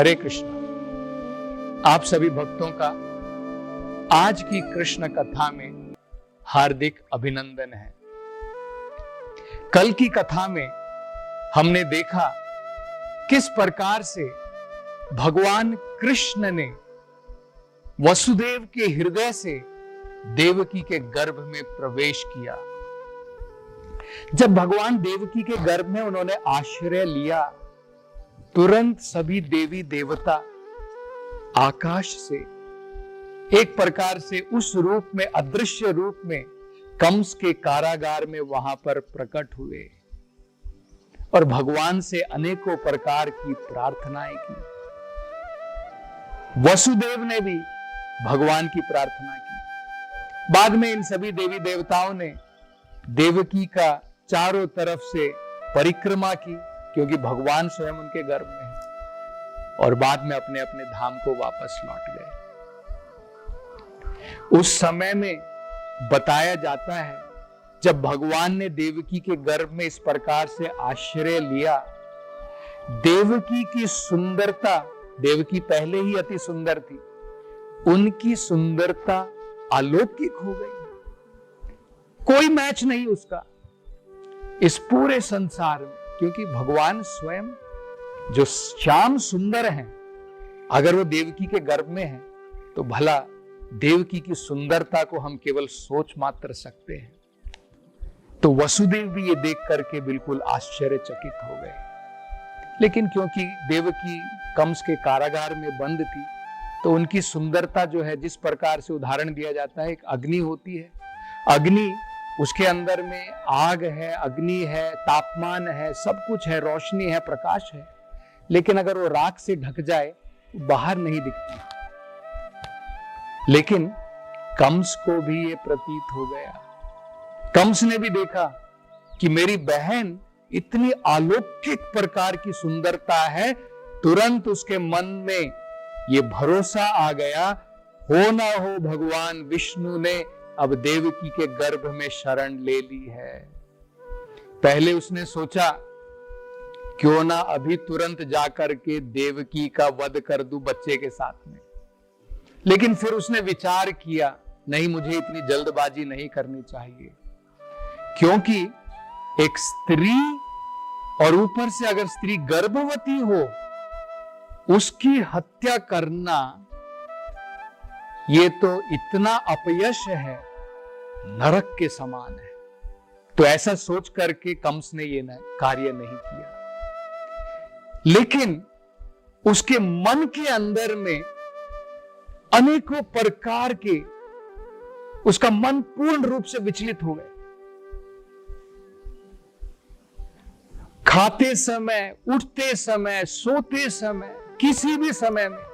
हरे कृष्ण। आप सभी भक्तों का आज की कृष्ण कथा में हार्दिक अभिनंदन है। कल की कथा में हमने देखा किस प्रकार से भगवान कृष्ण ने वसुदेव के हृदय से देवकी के गर्भ में प्रवेश किया। जब भगवान देवकी के गर्भ में उन्होंने आश्रय लिया, तुरंत सभी देवी देवता आकाश से एक प्रकार से उस रूप में, अदृश्य रूप में, कंस के कारागार में वहां पर प्रकट हुए और भगवान से अनेकों प्रकार की प्रार्थनाएं की। वसुदेव ने भी भगवान की प्रार्थना की। बाद में इन सभी देवी देवताओं ने देवकी का चारों तरफ से परिक्रमा की, क्योंकि भगवान स्वयं उनके गर्भ में है, और बाद में अपने अपने धाम को वापस लौट गए। उस समय में बताया जाता है, जब भगवान ने देवकी के गर्भ में इस प्रकार से आश्रय लिया, देवकी की सुंदरता, देवकी पहले ही अति सुंदर थी, उनकी सुंदरता अलौकिक हो गई। कोई मैच नहीं उसका इस पूरे संसार में, क्योंकि भगवान स्वयं जो श्याम सुंदर हैं, अगर वो देवकी के गर्भ में है तो भला देवकी की सुंदरता को हम केवल सोच मात्र सकते हैं। तो वसुदेव भी ये देख करके बिल्कुल आश्चर्यचकित हो गए। लेकिन क्योंकि देवकी कंस के कारागार में बंद थी, तो उनकी सुंदरता जो है, जिस प्रकार से उदाहरण दिया जाता है, एक अग्नि होती है। अग्नि, उसके अंदर में आग है, अग्नि है, तापमान है, सब कुछ है, रोशनी है, प्रकाश है, लेकिन अगर वो राख से ढक जाए तो बाहर नहीं दिखती। लेकिन कंस को भी ये प्रतीत हो गया। कंस ने भी देखा कि मेरी बहन इतनी अलौकिक प्रकार की सुंदरता है, तुरंत उसके मन में ये भरोसा आ गया, हो ना हो भगवान विष्णु ने अब देवकी के गर्भ में शरण ले ली है। पहले उसने सोचा, क्यों ना अभी तुरंत जाकर के देवकी का वध कर दूं बच्चे के साथ में। लेकिन फिर उसने विचार किया, नहीं, मुझे इतनी जल्दबाजी नहीं करनी चाहिए, क्योंकि एक स्त्री, और ऊपर से अगर स्त्री गर्भवती हो, उसकी हत्या करना ये तो इतना अपयश है, नरक के समान है। तो ऐसा सोच करके कंस ने ये कार्य नहीं किया। लेकिन उसके मन के अंदर में अनेकों प्रकार के, उसका मन पूर्ण रूप से विचलित हो गए। खाते समय, उठते समय, सोते समय, किसी भी समय में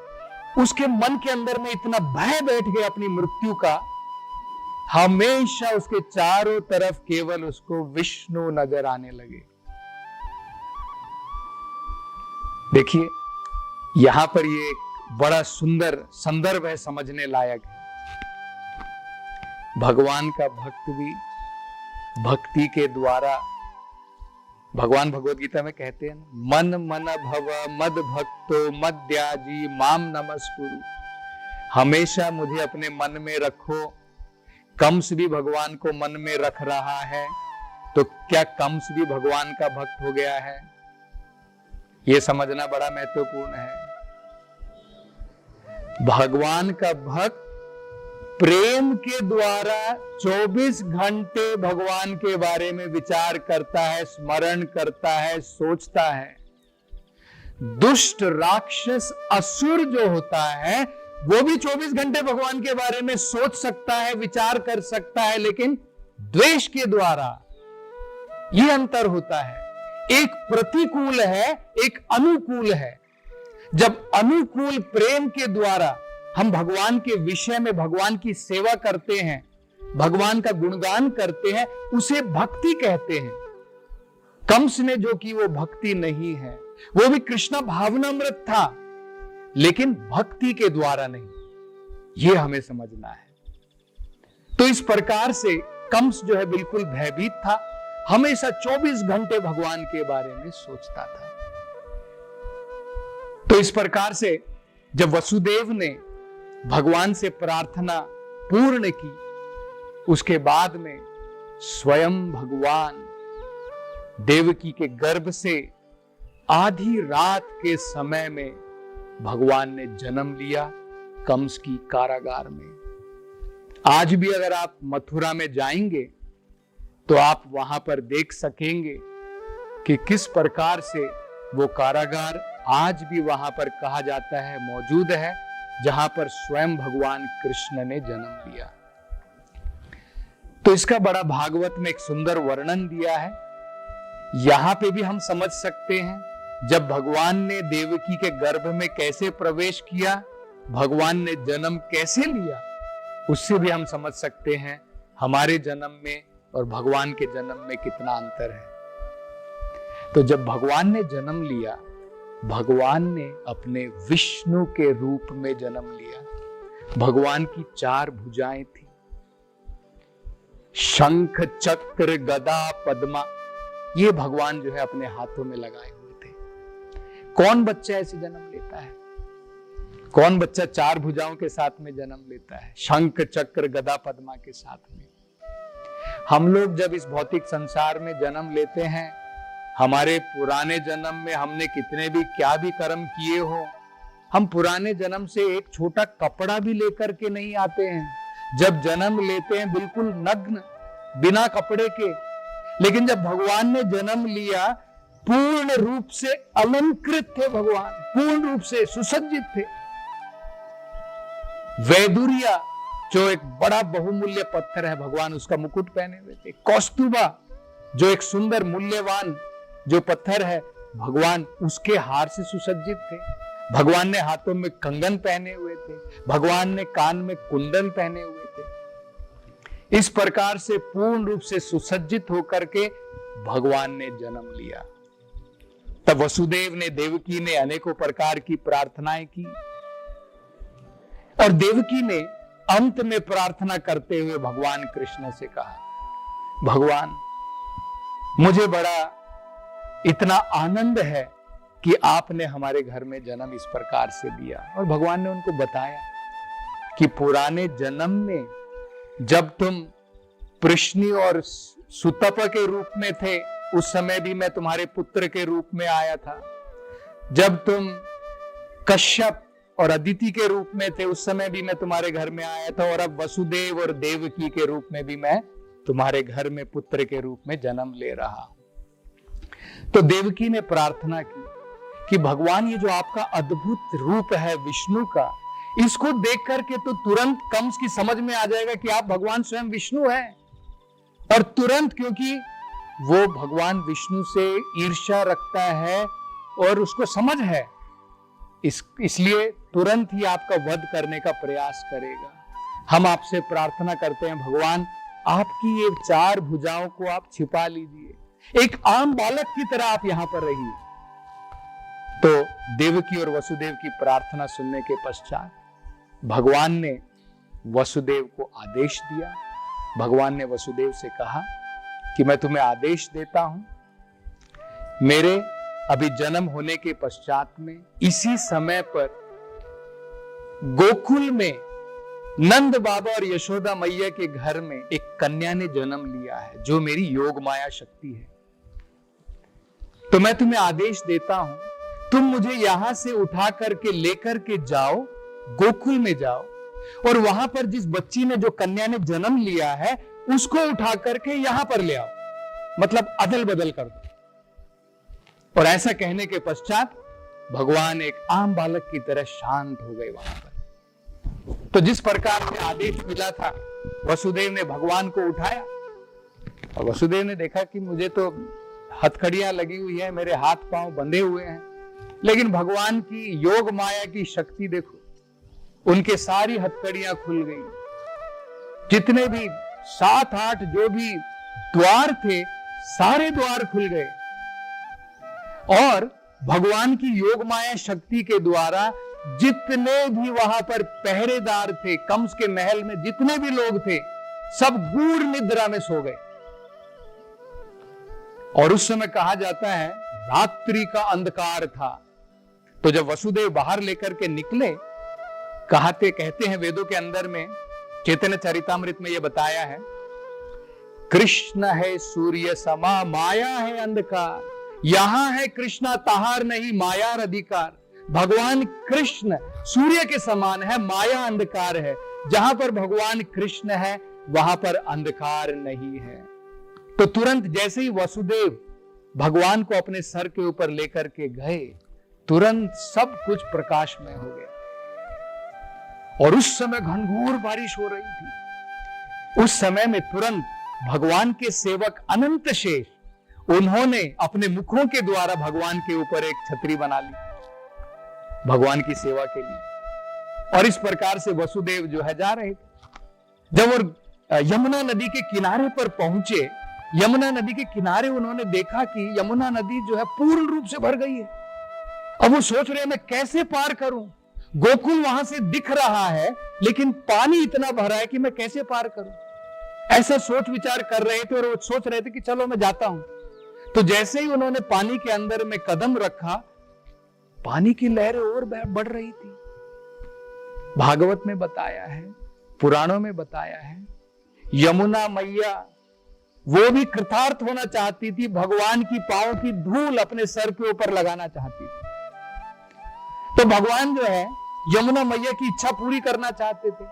उसके मन के अंदर में इतना भय बैठ गया अपनी मृत्यु का, हमेशा उसके चारों तरफ केवल उसको विष्णु नजर आने लगे। देखिए, यहां पर ये एक बड़ा सुंदर संदर्भ है, समझने लायक है। भगवान का भक्त भी भक्ति के द्वारा, भगवान भगवद गीता में कहते हैं, मन मन भव मद भक्तो मद्याजी माम नमस्कुरु। हमेशा मुझे अपने मन में रखो। कंस भी भगवान को मन में रख रहा है, तो क्या कंस भी भगवान का भक्त हो गया है? यह समझना बड़ा महत्वपूर्ण है। भगवान का भक्त प्रेम के द्वारा 24 घंटे भगवान के बारे में विचार करता है, स्मरण करता है, सोचता है। दुष्ट राक्षस असुर जो होता है, वो भी 24 घंटे भगवान के बारे में सोच सकता है, विचार कर सकता है, लेकिन द्वेष के द्वारा यह अंतर होता है। एक प्रतिकूल है, एक अनुकूल है। जब अनुकूल प्रेम के द्वारा हम भगवान के विषय में भगवान की सेवा करते हैं, भगवान का गुणगान करते हैं, उसे भक्ति कहते हैं। कंस ने जो की वो भक्ति नहीं है, वो भी कृष्ण भावनामृत था, लेकिन भक्ति के द्वारा नहीं। यह हमें समझना है। तो इस प्रकार से कंस जो है बिल्कुल भयभीत था, हमेशा 24 घंटे भगवान के बारे में सोचता था। तो इस प्रकार से जब वसुदेव ने भगवान से प्रार्थना पूर्ण की, उसके बाद में स्वयं भगवान देवकी के गर्भ से आधी रात के समय में भगवान ने जन्म लिया कंस की कारागार में। आज भी अगर आप मथुरा में जाएंगे तो आप वहां पर देख सकेंगे कि किस प्रकार से वो कारागार आज भी वहां पर कहा जाता है मौजूद है, जहां पर स्वयं भगवान कृष्ण ने जन्म लिया। तो इसका बड़ा भागवत में एक सुंदर वर्णन दिया है। यहां पे भी हम समझ सकते हैं जब भगवान ने देवकी के गर्भ में कैसे प्रवेश किया, भगवान ने जन्म कैसे लिया, उससे भी हम समझ सकते हैं हमारे जन्म में और भगवान के जन्म में कितना अंतर है। तो जब भगवान ने जन्म लिया, भगवान ने अपने विष्णु के रूप में जन्म लिया। भगवान की 4 भुजाएं थी, शंख चक्र गदा पद्मा, ये भगवान जो है अपने हाथों में लगाए हुए थे। कौन बच्चा ऐसे जन्म लेता है? कौन बच्चा 4 भुजाओं के साथ में जन्म लेता है, शंख चक्र गदा पद्मा के साथ में? हम लोग जब इस भौतिक संसार में जन्म लेते हैं, हमारे पुराने जन्म में हमने कितने भी क्या भी कर्म किए हो, हम पुराने जन्म से एक छोटा कपड़ा भी लेकर के नहीं आते हैं। जब जन्म लेते हैं बिल्कुल नग्न, बिना कपड़े के। लेकिन जब भगवान ने जन्म लिया, पूर्ण रूप से अलंकृत थे भगवान, पूर्ण रूप से सुसज्जित थे। वैदुर्या जो एक बड़ा बहुमूल्य पत्थर है, भगवान उसका मुकुट पहने हुए थे। कौस्तुभा जो एक सुंदर मूल्यवान जो पत्थर है, भगवान उसके हार से सुसज्जित थे। भगवान ने हाथों में कंगन पहने हुए थे, भगवान ने कान में कुंडल पहने हुए थे। इस प्रकार से पूर्ण रूप से सुसज्जित होकर के भगवान ने जन्म लिया। तब वसुदेव ने, देवकी ने अनेकों प्रकार की प्रार्थनाएं की और देवकी ने अंत में प्रार्थना करते हुए भगवान कृष्ण से कहा, भगवान मुझे बड़ा इतना आनंद है कि आपने हमारे घर में जन्म इस प्रकार से दिया। और भगवान ने उनको बताया कि पुराने जन्म में जब तुम पृश्नि और सुतप के रूप में थे, उस समय भी मैं तुम्हारे पुत्र के रूप में आया था। जब तुम कश्यप और अदिति के रूप में थे, उस समय भी मैं तुम्हारे घर में आया था। और अब वसुदेव और देवकी के रूप में भी मैं तुम्हारे घर में पुत्र के रूप में जन्म ले रहा हूं। तो देवकी ने प्रार्थना की कि भगवान ये जो आपका अद्भुत रूप है विष्णु का, इसको देख करके तो तुरंत कंस की समझ में आ जाएगा कि आप भगवान स्वयं विष्णु हैं। और तुरंत, क्योंकि वो भगवान विष्णु से ईर्ष्या रखता है और उसको समझ है, इसलिए तुरंत ही आपका वध करने का प्रयास करेगा। हम आपसे प्रार्थना करते हैं भगवान, आपकी ये 4 भुजाओं को आप छिपा लीजिए, एक आम बालक की तरह आप यहां पर रहिए। तो देवकी और वसुदेव की प्रार्थना सुनने के पश्चात भगवान ने वसुदेव को आदेश दिया। भगवान ने वसुदेव से कहा कि मैं तुम्हें आदेश देता हूं, मेरे अभी जन्म होने के पश्चात में इसी समय पर गोकुल में नंद बाबा और यशोदा मैया के घर में एक कन्या ने जन्म लिया है, जो मेरी योग माया शक्ति है। तो मैं तुम्हें आदेश देता हूं, तुम मुझे यहां से उठा करके लेकर के जाओ, गोकुल में जाओ, और वहां पर जिस बच्ची ने, जो कन्या ने जन्म लिया है, उसको उठा करके यहां पर ले आओ, मतलब अदल बदल कर दो। और ऐसा कहने के पश्चात भगवान एक आम बालक की तरह शांत हो गए वहां पर। तो जिस प्रकार से आदेश मिला था, वसुदेव ने भगवान को उठाया और वसुदेव ने देखा कि मुझे तो हथकड़ियां लगी हुई है, मेरे हाथ पांव बंधे हुए हैं, लेकिन भगवान की योग माया की शक्ति देखो, उनके सारी हथकड़ियां खुल गई। जितने भी 7-8 जो भी द्वार थे, सारे द्वार खुल गए। और भगवान की योग माया शक्ति के द्वारा जितने भी वहां पर पहरेदार थे, कंस के महल में जितने भी लोग थे, सब गूढ़ निद्रा में सो गए। और उस समय कहा जाता है रात्रि का अंधकार था, तो जब वसुदेव बाहर लेकर के निकले, कहते हैं वेदों के अंदर में, चैतन्य चरितामृत में यह बताया है, कृष्ण है सूर्य समा माया है अंधकार, यहां है कृष्णा तहार नहीं मायार अधिकार। भगवान कृष्ण सूर्य के समान है, माया अंधकार है। जहां पर भगवान कृष्ण है वहां पर अंधकार नहीं है। तो तुरंत जैसे ही वसुदेव भगवान को अपने सर के ऊपर लेकर के गए, तुरंत सब कुछ प्रकाशमय हो गया। और उस समय घनघोर बारिश हो रही थी। उस समय में तुरंत भगवान के सेवक अनंत शेष, उन्होंने अपने मुखों के द्वारा भगवान के ऊपर एक छतरी बना ली भगवान की सेवा के लिए। और इस प्रकार से वसुदेव जो है जा रहे थे। जब वो यमुना नदी के किनारे पर पहुंचे, यमुना नदी के किनारे उन्होंने देखा कि यमुना नदी जो है पूर्ण रूप से भर गई है। अब वो सोच रहे हैं मैं कैसे पार करूं, गोकुल वहां से दिख रहा है लेकिन पानी इतना भरा है कि मैं कैसे पार करूं। ऐसा सोच विचार कर रहे थे और वो सोच रहे थे कि चलो मैं जाता हूं। तो जैसे ही उन्होंने पानी के अंदर में कदम रखा, पानी की लहरें और बढ़ रही थी। भागवत में बताया है, पुराणों में बताया है, यमुना मैया वो भी कृतार्थ होना चाहती थी, भगवान की पांव की धूल अपने सर के ऊपर लगाना चाहती थी। तो भगवान जो है यमुना मैया की इच्छा पूरी करना चाहते थे।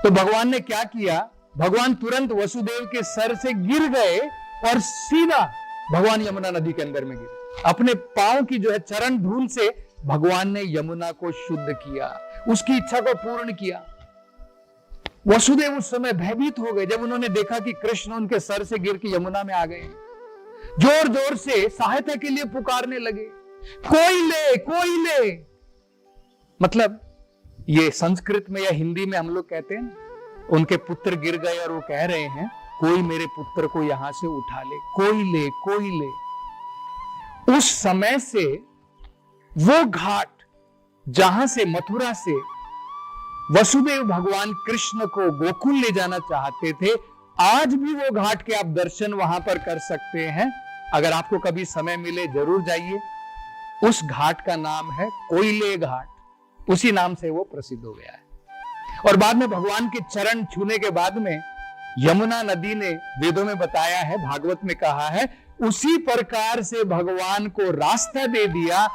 तो भगवान ने क्या किया, भगवान तुरंत वसुदेव के सर से गिर गए और सीधा भगवान यमुना नदी के अंदर में गिरे। अपने पांव की जो है चरण धूल से भगवान ने यमुना को शुद्ध किया, उसकी इच्छा को पूर्ण किया। वसुदेव उस समय भयभीत हो गए जब उन्होंने देखा कि कृष्ण उनके सर से गिर के यमुना में आ गए। जोर जोर से सहायता के लिए पुकारने लगे, कोई ले कोई ले। मतलब ये संस्कृत में या हिंदी में हम लोग कहते हैं ना, उनके पुत्र गिर गए और वो कह रहे हैं कोई मेरे पुत्र को यहां से उठा ले, कोई ले कोई ले। उस समय से वो घाट जहां से मथुरा से वसुदेव भगवान कृष्ण को गोकुल ले जाना चाहते थे, आज भी वो घाट के आप दर्शन वहां पर कर सकते हैं। अगर आपको कभी समय मिले जरूर जाइए। उस घाट का नाम है कोयले घाट, उसी नाम से वो प्रसिद्ध हो गया है। और बाद में भगवान के चरण छूने के बाद में यमुना नदी ने, वेदों में बताया है, भागवत में कहा है, उसी प्रकार से भगवान को रास्ता दे दिया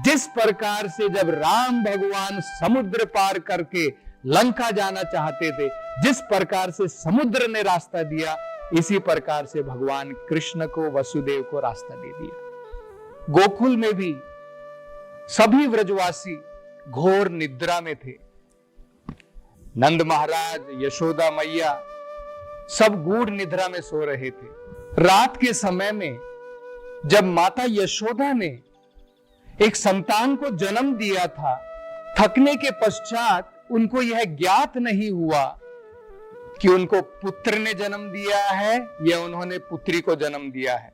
जिस प्रकार से जब राम भगवान समुद्र पार करके लंका जाना चाहते थे, जिस प्रकार से समुद्र ने रास्ता दिया, इसी प्रकार से भगवान कृष्ण को, वसुदेव को रास्ता दे दिया। गोकुल में भी सभी व्रजवासी घोर निद्रा में थे। नंद महाराज, यशोदा मैया सब गूढ़ निद्रा में सो रहे थे। रात के समय में जब माता यशोदा ने एक संतान को जन्म दिया था, थकने के पश्चात उनको यह ज्ञात नहीं हुआ कि उनको पुत्र ने जन्म दिया है या उन्होंने पुत्री को जन्म दिया है।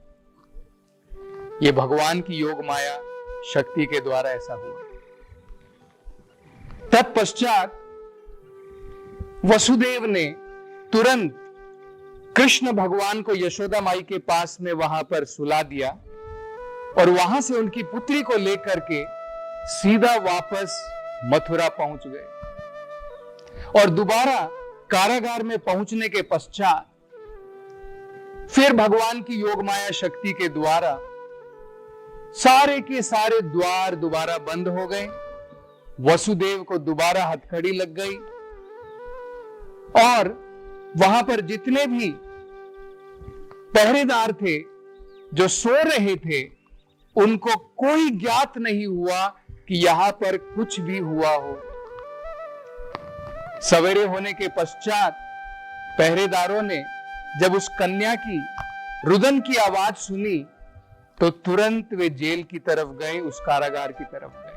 ये भगवान की योग माया शक्ति के द्वारा ऐसा हुआ। तत्पश्चात वसुदेव ने तुरंत कृष्ण भगवान को यशोदा माई के पास में वहां पर सुला दिया और वहां से उनकी पुत्री को लेकर के सीधा वापस मथुरा पहुंच गए। और दोबारा कारागार में पहुंचने के पश्चात फिर भगवान की योग माया शक्ति के द्वारा सारे के सारे द्वार दोबारा बंद हो गए। वसुदेव को दोबारा हथकड़ी लग गई और वहां पर जितने भी पहरेदार थे जो सो रहे थे, उनको कोई ज्ञात नहीं हुआ कि यहां पर कुछ भी हुआ हो। सवेरे होने के पश्चात पहरेदारों ने जब उस कन्या की रुदन की आवाज सुनी तो तुरंत वे जेल की तरफ गए, उस कारागार की तरफ गए।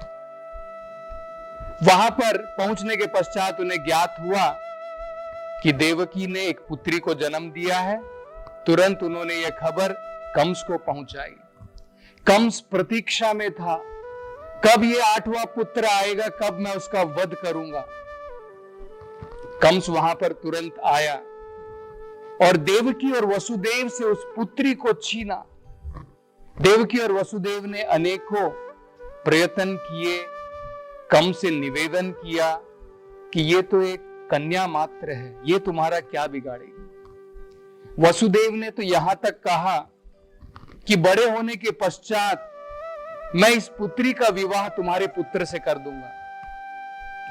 वहां पर पहुंचने के पश्चात उन्हें ज्ञात हुआ कि देवकी ने एक पुत्री को जन्म दिया है। तुरंत उन्होंने यह खबर कंस को पहुंचाई। कंस प्रतीक्षा में था, कब ये 8वां पुत्र आएगा, कब मैं उसका वध करूंगा। कंस वहां पर तुरंत आया और देवकी और वसुदेव से उस पुत्री को छीना। देवकी और वसुदेव ने अनेकों प्रयत्न किए, कम से निवेदन किया कि ये तो एक कन्या मात्र है, ये तुम्हारा क्या बिगाड़ेगी। वसुदेव ने तो यहां तक कहा कि बड़े होने के पश्चात मैं इस पुत्री का विवाह तुम्हारे पुत्र से कर दूंगा।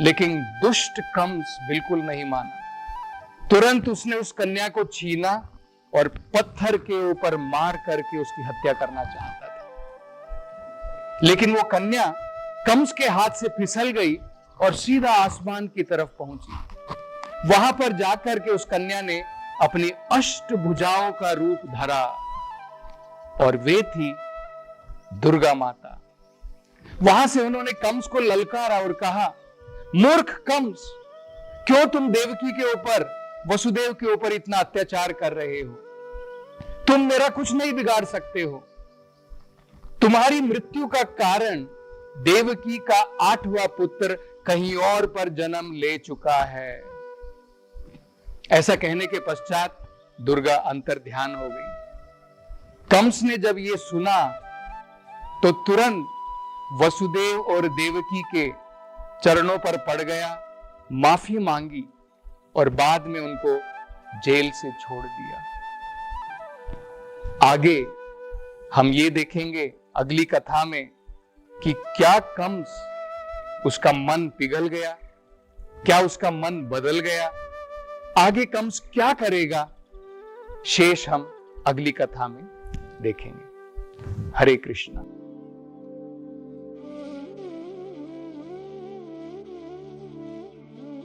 लेकिन दुष्ट कंस बिल्कुल नहीं माना। तुरंत उसने उस कन्या को छीना और पत्थर के ऊपर मार करके उसकी हत्या करना चाहता था। लेकिन वो कन्या कंस के हाथ से फिसल गई और सीधा आसमान की तरफ पहुंची। वहां पर जाकर के उस कन्या ने अपनी अष्टभुजाओं का रूप धरा और वे थी दुर्गा माता। वहां से उन्होंने कंस को ललकारा और कहा, मूर्ख कंस, क्यों तुम देवकी के ऊपर, वसुदेव के ऊपर इतना अत्याचार कर रहे हो? तुम मेरा कुछ नहीं बिगाड़ सकते हो। तुम्हारी मृत्यु का कारण देवकी का 8वां पुत्र कहीं और पर जन्म ले चुका है। ऐसा कहने के पश्चात दुर्गा अंतर्ध्यान हो गई। कंस ने जब यह सुना तो तुरंत वसुदेव और देवकी के चरणों पर पड़ गया, माफी मांगी और बाद में उनको जेल से छोड़ दिया। आगे हम ये देखेंगे अगली कथा में कि क्या कंस, उसका मन पिघल गया, क्या उसका मन बदल गया, आगे कंस क्या करेगा, शेष हम अगली कथा में देखेंगे। हरे कृष्णा।